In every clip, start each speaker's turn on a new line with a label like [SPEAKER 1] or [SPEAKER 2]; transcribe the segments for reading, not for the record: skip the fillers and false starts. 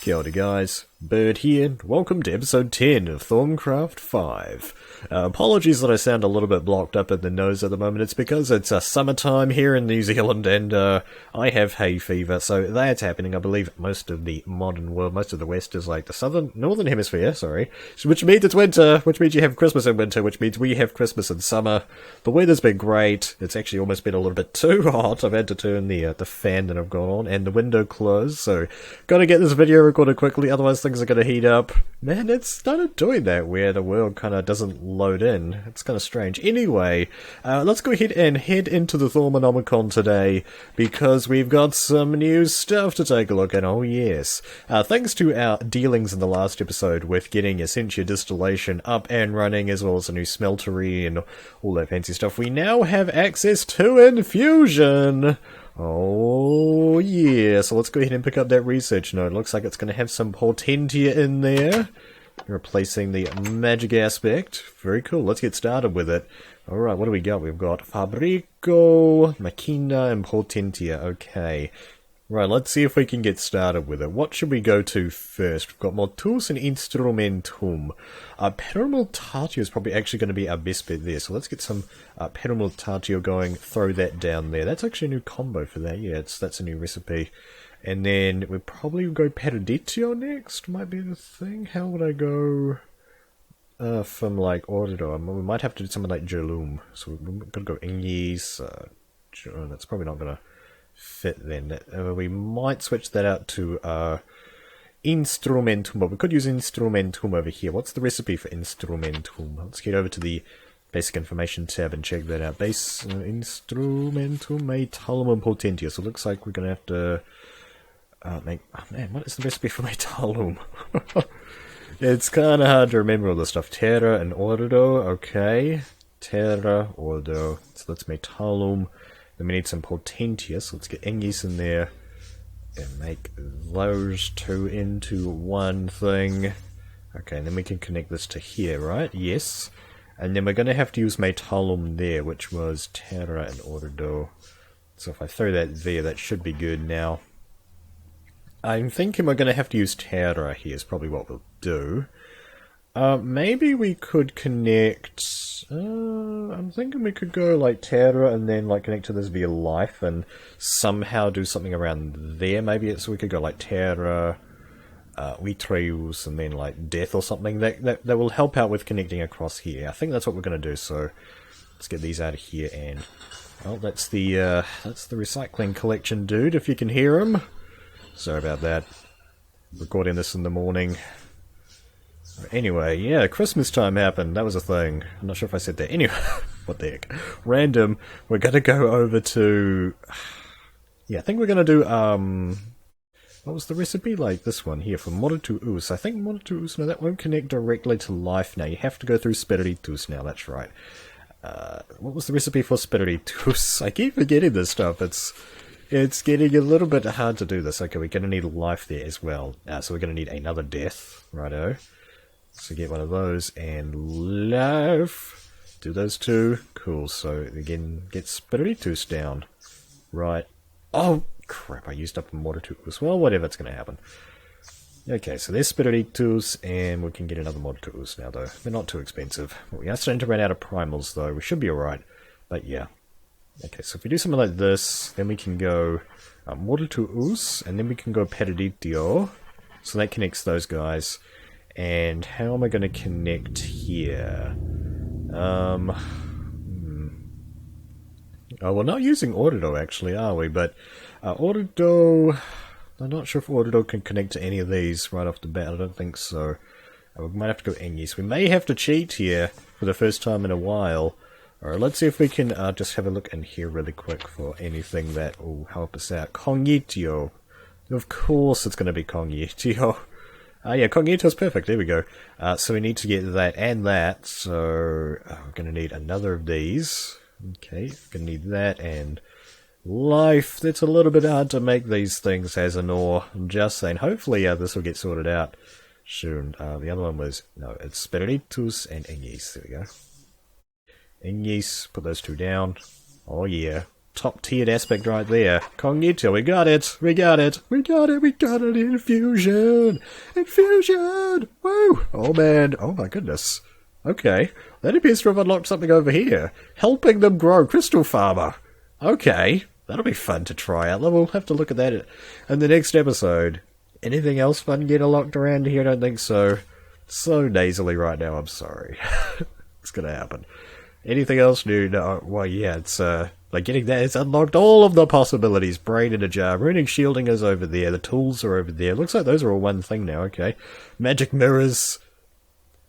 [SPEAKER 1] Kia ora guys, Bird here, welcome to episode 10 of Thaumcraft 5. Apologies that I sound a little bit blocked up in the nose at the moment. It's because it's summertime here in New Zealand and I have hay fever, so that's happening. I believe most of the modern world, most of the West is like the northern hemisphere, sorry, which means it's winter, which means you have Christmas in winter, which means we have Christmas in summer. The weather's been great. It's actually almost been a little bit too hot. I've had to turn the fan that I've got on and the window closed, so gotta get this video recorded quickly, otherwise things are gonna heat up. Man, it's started doing that where the world kind of doesn't load in. It's kind of strange. Anyway, let's go ahead and head into the Thaumonomicon today, because we've got some new stuff to take a look at. Oh yes. Thanks to our dealings in the last episode with getting Essentia Distillation up and running, as well as a new smeltery and all that fancy stuff, we now have access to Infusion! Oh yeah, so let's go ahead and pick up that research node. Looks like it's going to have some Potentia in there, replacing the magic aspect. Very cool, let's get started with it. Alright, what do we got? We've got Fabrico, Machina, and Potentia. Okay. Right, let's see if we can get started with it. What should we go to first? We've got Motus and Instrumentum. Perimultatio is probably actually going to be our best bet there. So let's get some Perimultatio going, throw that down there. That's actually a new combo for that. Yeah, that's a new recipe. And then we'll probably go Periditio next, might be the thing. How would I go from like Ordo? We might have to do something like Jerlum. So we're going to go Ingis. That's probably not going to fit then. We might switch that out to Instrumentum, but we could use Instrumentum over here. What's the recipe for Instrumentum? Let's get over to the basic information tab and check that out. Base Instrumentum Metallum Potentia. So it looks like we're going to have to make... Oh man, what is the recipe for Metallum? It's kind of hard to remember all this stuff. Terra and Ordo, okay. Terra, Ordo. So that's Metallum. Then we need some Potentia, so let's get Engis in there and make those two into one thing. Okay, and then we can connect this to here, right? Yes. And then we're going to have to use Metallum there, which was Terra and Ordo. So if I throw that there, that should be good now. I'm thinking we're going to have to use Terra here, is probably what we'll do. Maybe we could connect... I'm thinking we could go like Terra and then like connect to this via life and somehow do something around there. Maybe so we could go like Terra, Vitrius, and then like Death or something. That will help out with connecting across here. I think that's what we're going to do. So let's get these out of here. And well, that's the recycling collection dude. If you can hear him. Sorry about that. Recording this in the morning. Anyway, yeah, Christmas time happened. That was a thing. I'm not sure if I said that. Anyway, what the heck. Random. We're going to go over to... Yeah, I think we're going to do, what was the recipe? Like this one here, for Monotuus. I think Monotuus, no, that won't connect directly to life now. You have to go through Spiritus now, that's right. What was the recipe for Spiritus? I keep forgetting this stuff. It's getting a little bit hard to do this. Okay, we're going to need life there as well. So we're going to need another death. Righto. So get one of those and life. Do those two. Cool. So again, get Spiritus down. Right. Oh crap! I used up a Monotuus. Well, whatever. It's going to happen. Okay, so there's Spiritus, and we can get another Monotuus now, though. They're not too expensive. We are starting to run out of primals, though. We should be alright. But yeah. Okay, so if we do something like this, then we can go Monotuus, and then we can go Periditio. So that connects those guys. And how am I going to connect here? Oh, we're not using Ordo actually, are we? But Ordo... I'm not sure if Ordo can connect to any of these right off the bat. I don't think so. We might have to go Engis. We may have to cheat here for the first time in a while. Alright, let's see if we can just have a look in here really quick for anything that will help us out. Cognitio. Of course it's going to be Cognitio. Yeah, Cognito's perfect. There we go. So we need to get that and that. So we're going to need another of these. Okay, going to need that and life. That's a little bit hard to make these things as an ore. I'm just saying. Hopefully this will get sorted out soon. The other one was... No, it's Spiritus and Engis. There we go. Engis. Put those two down. Oh yeah. top-tiered aspect right there. Cognito, we got it! We got it! We got it! We got it! Infusion! Infusion! Woo! Oh man, oh my goodness. Okay, that appears to have unlocked something over here. Helping them grow Crystal Farmer. Okay, that'll be fun to try out. We'll have to look at that in the next episode. Anything else fun get unlocked around here? I don't think so. So nasally right now, I'm sorry. It's gonna happen. Anything else new? No, well, yeah, it's, like getting that, it's unlocked all of the possibilities. Brain in a jar. Runic shielding is over there. The tools are over there. Looks like those are all one thing now, okay. Magic mirrors.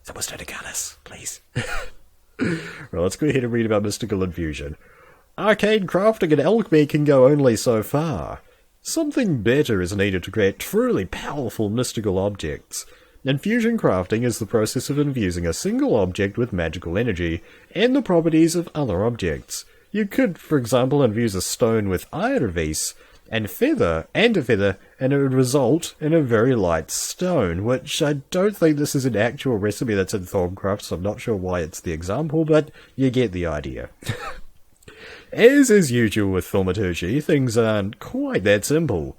[SPEAKER 1] Someone's trying to gun us, please. Well, let's go ahead and read about Mystical Infusion. Arcane crafting and alchemy can go only so far. Something better is needed to create truly powerful mystical objects. Infusion crafting is the process of infusing a single object with magical energy and the properties of other objects. You could, for example, infuse a stone with iron and a feather, and it would result in a very light stone, which I don't think this is an actual recipe that's in Thaumcraft, so I'm not sure why it's the example, but you get the idea. As is usual with thaumaturgy, things aren't quite that simple.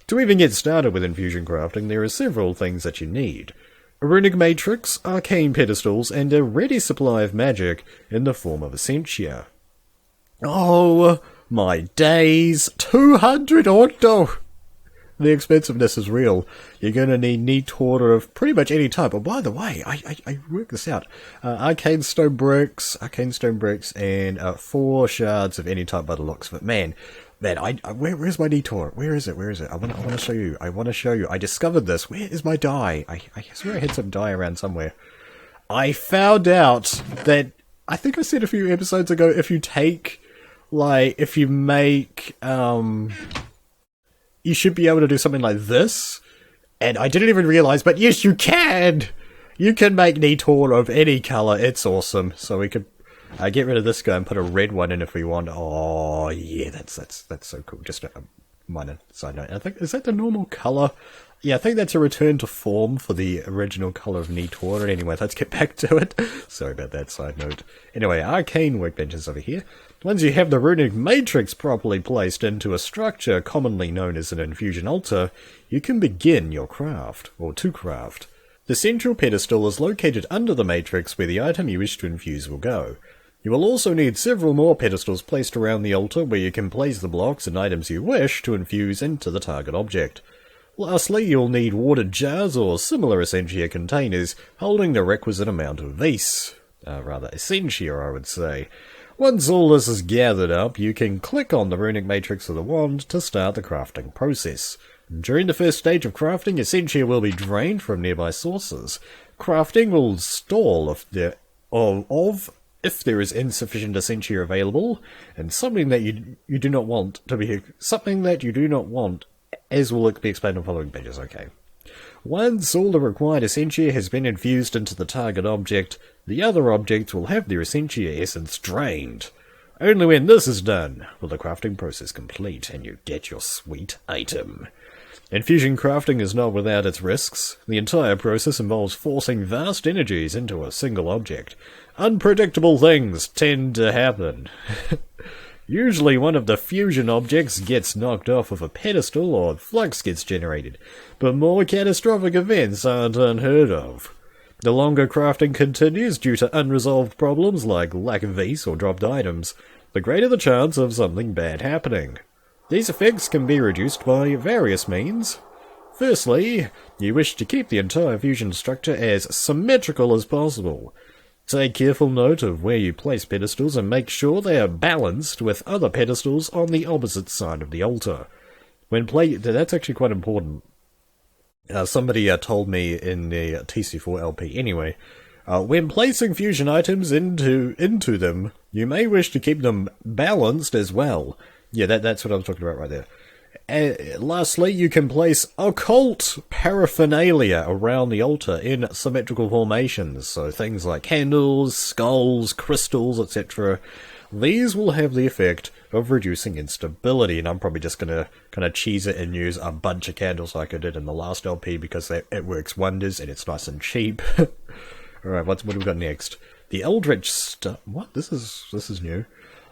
[SPEAKER 1] To even get started with infusion crafting, there are several things that you need. A runic matrix, arcane pedestals, and a ready supply of magic in the form of essentia. Oh my days! 200 Octo! The expensiveness is real. You're going to need neat order of pretty much any type. Oh, by the way, I worked this out. Arcane stone bricks, and 4 shards of any type by the looks of it. Man, where's my detour? Where is it? I want to show you. I discovered this. Where is my dye? I swear I had some dye around somewhere. I found out that, I think I said a few episodes ago, if you make, you should be able to do something like this. And I didn't even realize, but yes, you can! You can make neat ore of any color. It's awesome. So we could get rid of this guy and put a red one in if we want. Oh, yeah, that's so cool. Just a minor side note. I think, is that the normal color? Yeah, I think that's a return to form for the original color of neat ore. Anyway, let's get back to it. Sorry about that side note. Anyway, arcane workbenches over here. Once you have the runic matrix properly placed into a structure commonly known as an infusion altar, you can begin your craft, or to craft. The central pedestal is located under the matrix where the item you wish to infuse will go. You will also need several more pedestals placed around the altar where you can place the blocks and items you wish to infuse into the target object. Lastly, you'll need watered jars or similar essentia containers holding the requisite amount of essentia, I would say. Once all this is gathered up, you can click on the runic matrix of the wand to start the crafting process. During the first stage of crafting, essentia will be drained from nearby sources. Crafting will stall if there is insufficient essentia available, and something that you do not want, as will be explained in the following pages. Okay. Once all the required essentia has been infused into the target object, the other objects will have their essentia essence drained. Only when this is done will the crafting process complete and you get your sweet item. Infusion crafting is not without its risks. The entire process involves forcing vast energies into a single object. Unpredictable things tend to happen. Usually one of the fusion objects gets knocked off of a pedestal or flux gets generated, but more catastrophic events aren't unheard of. The longer crafting continues due to unresolved problems like lack of vis or dropped items, the greater the chance of something bad happening. These effects can be reduced by various means. Firstly, you wish to keep the entire fusion structure as symmetrical as possible. Take careful note of where you place pedestals and make sure they are balanced with other pedestals on the opposite side of the altar. That's actually quite important. Somebody told me in the TC4 LP anyway. When placing fusion items into them, you may wish to keep them balanced as well. Yeah, that's what I was talking about right there. Lastly, you can place occult paraphernalia around the altar in symmetrical formations, so things like candles, skulls, crystals, etc. These will have the effect of reducing instability, and I'm probably just going to kind of cheese it and use a bunch of candles like I did in the last LP because it works wonders and it's nice and cheap. Alright, what do we got next? The Eldritch What? This is new.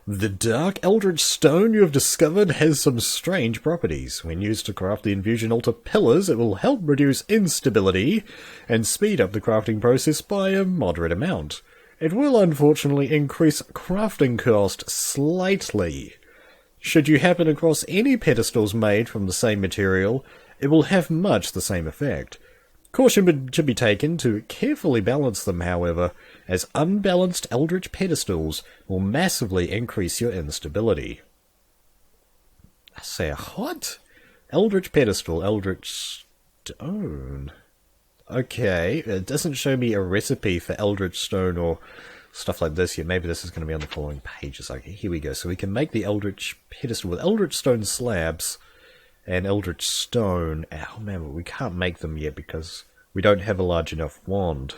[SPEAKER 1] The dark eldritch stone you have discovered has some strange properties. When used to craft the Infusion Altar pillars, it will help reduce instability and speed up the crafting process by a moderate amount. It will unfortunately increase crafting cost slightly. Should you happen across any pedestals made from the same material, it will have much the same effect. Caution should be taken to carefully balance them, however, as unbalanced eldritch pedestals will massively increase your instability. I say what? Eldritch pedestal, eldritch stone. Okay, it doesn't show me a recipe for eldritch stone or stuff like this yet. Maybe this is going to be on the following pages. Okay, here we go. So we can make the eldritch pedestal with eldritch stone slabs and eldritch stone. Oh man, but we can't make them yet because we don't have a large enough wand.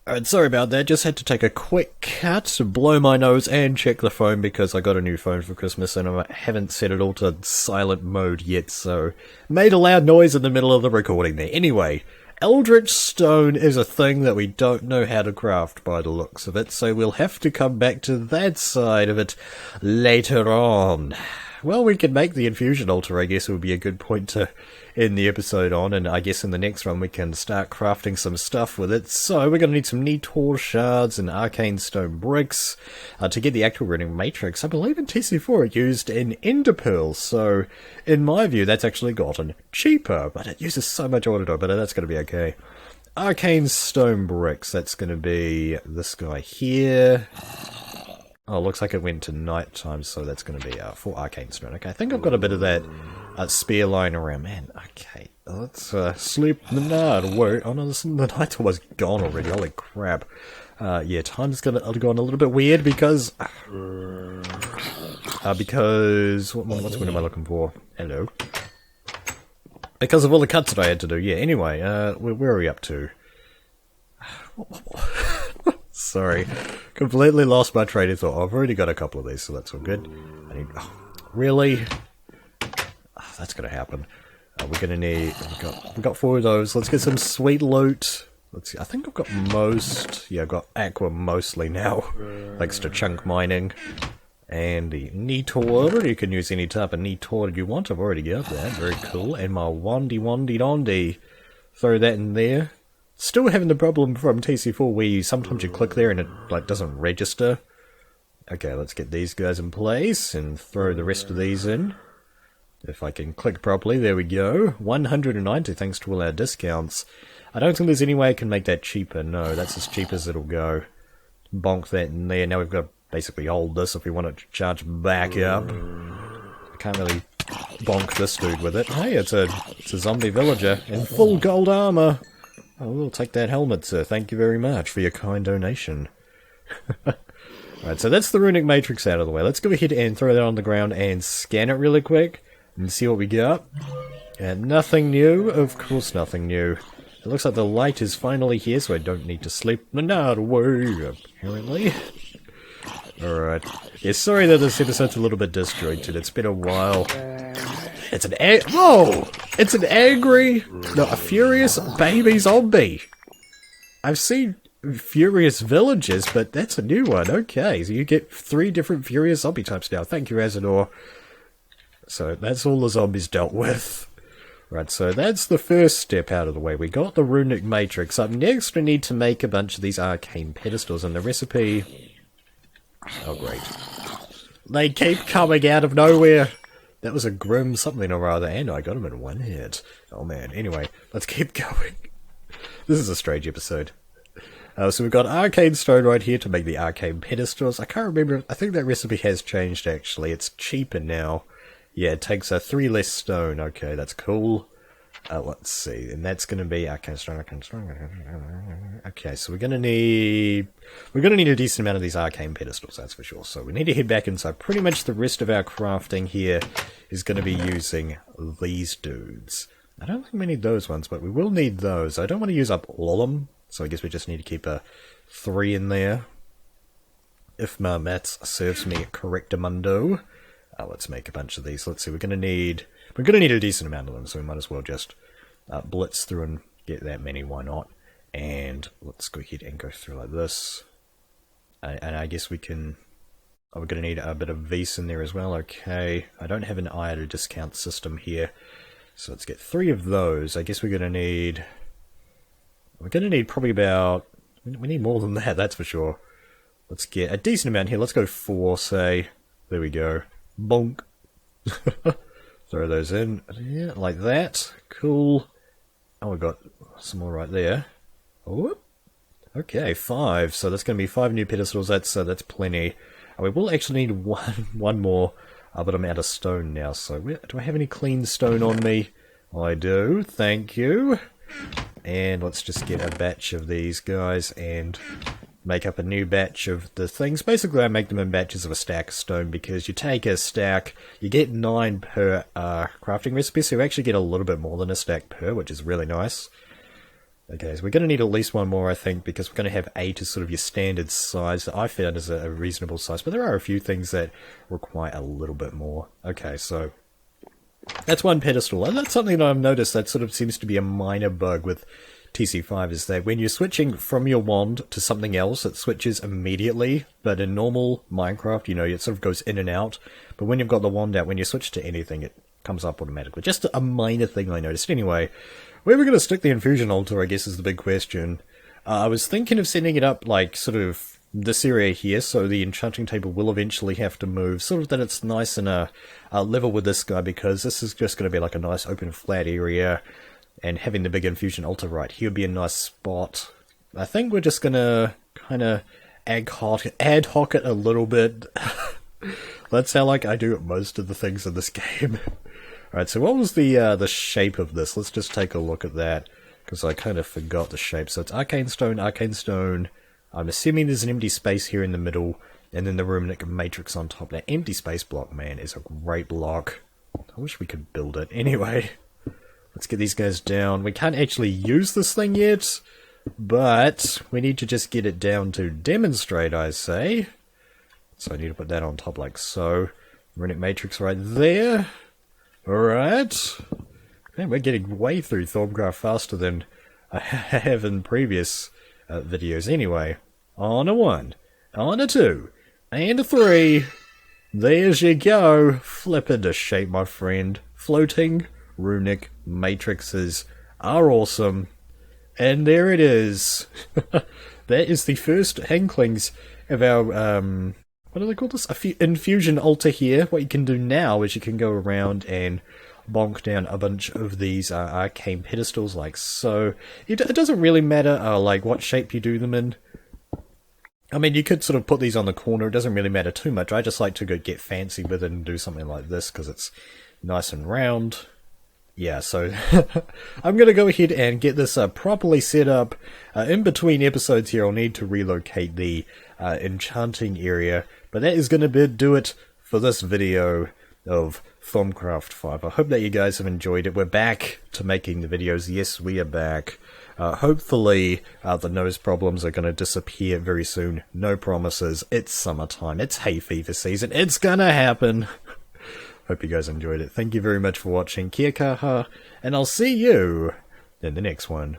[SPEAKER 1] Alright, sorry about that. Just had to take a quick cut to blow my nose and check the phone because I got a new phone for Christmas and I haven't set it all to silent mode yet, so made a loud noise in the middle of the recording there. Anyway, eldritch stone is a thing that we don't know how to craft by the looks of it, so we'll have to come back to that side of it later on. Well, we can make the Infusion Altar, I guess it would be a good point to end the episode on, and I guess in the next one we can start crafting some stuff with it. So we're going to need some Netor shards and arcane stone bricks to get the actual runic matrix. I believe in TC4 it used an ender pearl, so in my view that's actually gotten cheaper, but it uses so much auto, but that's going to be okay. Arcane stone bricks, that's going to be this guy here. Oh, looks like it went to night time, so that's going to be 4 arcane stone. Okay, I think I've got a bit of that spear lying around. Man, okay, let's sleep the night away. Oh no, the night's almost gone already. Holy crap. Yeah, time's gone a little bit weird because... what am I looking for? Hello. Because of all the cuts that I had to do. Yeah, anyway, where are we up to? Sorry, completely lost my train of thought. I've already got a couple of these, so that's all good. Really? Oh, that's gonna happen. We're gonna need... We've got 4 of those. Let's get some sweet loot. Let's see, I think I've got most... Yeah, I've got aqua mostly now, thanks to chunk mining. And the Netor, you can use any type of Netor you want. I've already got that, very cool. And my wandy. Throw that in there. Still having the problem from TC4 where sometimes you click there and it doesn't register. Okay, let's get these guys in place and throw the rest of these in. If I can click properly, there we go. 190 thanks to all our discounts. I don't think there's any way I can make that cheaper. No, that's as cheap as it'll go. Bonk that in there. Now we've got to basically hold this if we want it to charge back up. I can't really bonk this dude with it. Hey, it's a zombie villager in full gold armor. Oh, we'll take that helmet, sir. Thank you very much for your kind donation. Alright, so that's the runic matrix out of the way. Let's go ahead and throw that on the ground and scan it really quick and see what we got. And nothing new? Of course nothing new. It looks like the light is finally here, so I don't need to sleep the night away, apparently. Alright. Yeah, sorry that this episode's a little bit disjointed. It's been a while. It's an whoa! It's an angry... No, a furious baby zombie! I've seen furious villagers, but that's a new one. Okay, so you get 3 different furious zombie types now. Thank you, Azador. So that's all the zombies dealt with. Right, so that's the first step out of the way. We got the runic matrix. Up next, we need to make a bunch of these arcane pedestals, and the recipe... Oh, great. They keep coming out of nowhere! That was a grim something or other, and I got him in 1 hit. Oh man, anyway, let's keep going. This is a strange episode. So we've got arcane stone right here to make the arcane pedestals. I can't remember, I think that recipe has changed actually. It's cheaper now. Yeah, it takes 3 less stone. Okay, that's cool. Let's see, and that's going to be arcane stone. Okay, so we're going to need a decent amount of these arcane pedestals, that's for sure. So we need to head back inside. Pretty much the rest of our crafting here is going to be using these dudes. I don't think we need those ones, but we will need those. I don't want to use up all of them, so I guess we just need to keep 3 in there. If my maths serves me correctamundo. Let's make a bunch of these. Let's see, we're going to need a decent amount of them, so we might as well just blitz through and get that many, why not? And let's go ahead and go through like this. And I guess we can Oh, we're going to need a bit of Vise in there as well. Okay, I don't have an eye at a discount system here. So let's get 3 of those. I guess we're going to need... We're going to need probably about... We need more than that, that's for sure. Let's get a decent amount here. Let's go 4, say. There we go. Bonk. Throw those in. Yeah, like that. Cool. Oh, we've got some more right there. Oh, okay, 5. So that's going to be 5 new pedestals. That's plenty. And we will actually need one more, but I'm out of stone now. So do I have any clean stone on me? I do. Thank you. And let's just get a batch of these guys and make up a new batch of the things. Basically, I make them in batches of a stack of stone because you take a stack, you get 9 per crafting recipe, so you actually get a little bit more than a stack per, which is really nice. Okay, so we're going to need at least one more, I think, because we're going to have 8 as sort of your standard size that I found as a reasonable size, but there are a few things that require a little bit more. Okay, so that's 1 pedestal, and that's something that I've noticed that sort of seems to be a minor bug with TC5, is that when you're switching from your wand to something else, it switches immediately, but in normal Minecraft, you know, it sort of goes in and out, but when you've got the wand out, when you switch to anything, it comes up automatically. Just a minor thing I noticed. Anyway, where we're going to stick the Infusion Altar, I guess, is the big question. I was thinking of setting it up like sort of this area here, so the enchanting table will eventually have to move, sort of that it's nice and level with this guy, because this is just going to be like a nice open flat area, and having the big Infusion Altar right here would be a nice spot. I think we're just going to kind of ad hoc it a little bit. That's how like I do most of the things in this game. Alright, so what was the shape of this? Let's just take a look at that, because I kind of forgot the shape. So it's arcane stone, arcane stone. I'm assuming there's an empty space here in the middle, and then the runic matrix on top. That empty space block, man, is a great block. I wish we could build it. Anyway, let's get these guys down. We can't actually use this thing yet, but we need to just get it down to demonstrate, I say. So I need to put that on top like so. Runic matrix right there. Alright. Man, we're getting way through Thaumcraft faster than I have in previous videos. Anyway, on a 1, on a 2, and a 3. There's you go. Flip into shape, my friend. Floating runic matrices are awesome. And there it is. That is the first inklings of our, what do they call this? Infusion Altar here. What you can do now is you can go around and bonk down a bunch of these arcane pedestals like so. It doesn't really matter like what shape you do them in. I mean, you could sort of put these on the corner. It doesn't really matter too much. I just like to go get fancy with it and do something like this because it's nice and round. Yeah, so I'm going to go ahead and get this properly set up. In between episodes here, I'll need to relocate the enchanting area. But that is going to do it for this video of Thaumcraft 5. I hope that you guys have enjoyed it. We're back to making the videos. Yes, we are back. Hopefully the nose problems are going to disappear very soon. No promises. It's summertime. It's hay fever season. It's going to happen. Hope you guys enjoyed it. Thank you very much for watching. Kia kaha, and I'll see you in the next one.